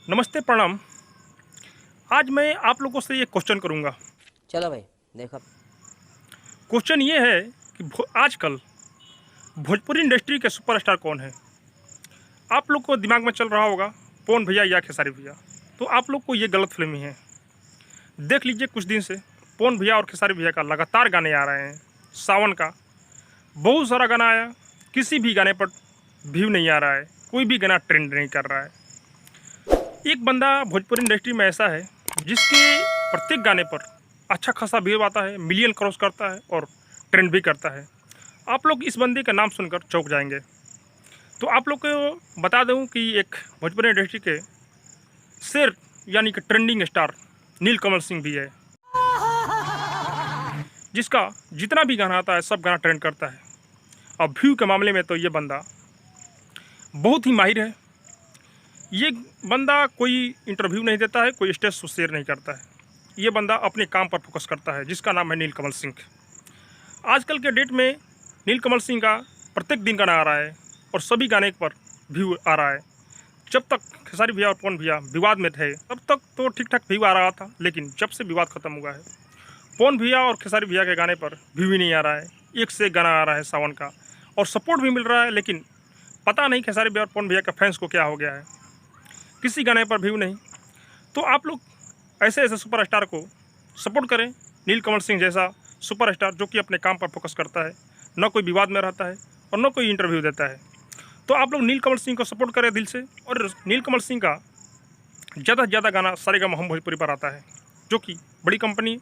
नमस्ते, प्रणाम। आज मैं आप लोगों से ये क्वेश्चन करूंगा। चलो भाई देखो। क्वेश्चन ये है कि आजकल भोजपुरी इंडस्ट्री के सुपरस्टार कौन है। आप लोग को दिमाग में चल रहा होगा पवन भैया या खेसारी भैया। तो आप लोग को ये गलतफहमी है। देख लीजिए, कुछ दिन से पवन भैया और खेसारी भैया का लगातार गाने आ रहे हैं। सावन का बहुत सारा गाना आया, किसी भी गाने पर व्यू नहीं आ रहा है, कोई भी गाना ट्रेंड नहीं कर रहा है। एक बंदा भोजपुरी इंडस्ट्री में ऐसा है जिसके प्रत्येक गाने पर अच्छा खासा व्यू आता है, मिलियन क्रॉस करता है और ट्रेंड भी करता है। आप लोग इस बंदे का नाम सुनकर चौंक जाएंगे। तो आप लोग को बता दूं कि एक भोजपुरी इंडस्ट्री के शेर यानी कि ट्रेंडिंग स्टार नीलकमल सिंह भी है, जिसका जितना भी गाना आता है सब गाना ट्रेंड करता है। अब व्यू के मामले में तो ये बंदा बहुत ही माहिर है। ये बंदा कोई इंटरव्यू नहीं देता है, कोई स्टेज शो शेयर नहीं करता है। ये बंदा अपने काम पर फोकस करता है, जिसका नाम है नीलकमल सिंह। आजकल के डेट में नीलकमल सिंह का प्रत्येक दिन गाना आ रहा है और सभी गाने पर व्यू आ रहा है। जब तक खेसारी भैया और पवन भैया विवाद में थे तब तक तो ठीक ठाक व्यू आ रहा था, लेकिन जब से विवाद खत्म हुआ है पवन भैया और खेसारी भैया के गाने पर व्यू ही नहीं आ रहा है। एक से एक गाना आ रहा है सावन का और सपोर्ट भी मिल रहा है, लेकिन पता नहीं खेसारी भैया और पवन भैया के फैंस को क्या हो गया है, किसी गाने पर व्यू नहीं। तो आप लोग ऐसे ऐसे सुपरस्टार को सपोर्ट करें, नीलकमल सिंह जैसा सुपरस्टार जो कि अपने काम पर फोकस करता है, न कोई विवाद में रहता है और न कोई इंटरव्यू देता है। तो आप लोग नीलकमल सिंह को सपोर्ट करें दिल से। और नीलकमल सिंह का ज़्यादा से ज़्यादा गाना सारेगामा हम भोजपुरी पर आता है, जो कि बड़ी कंपनी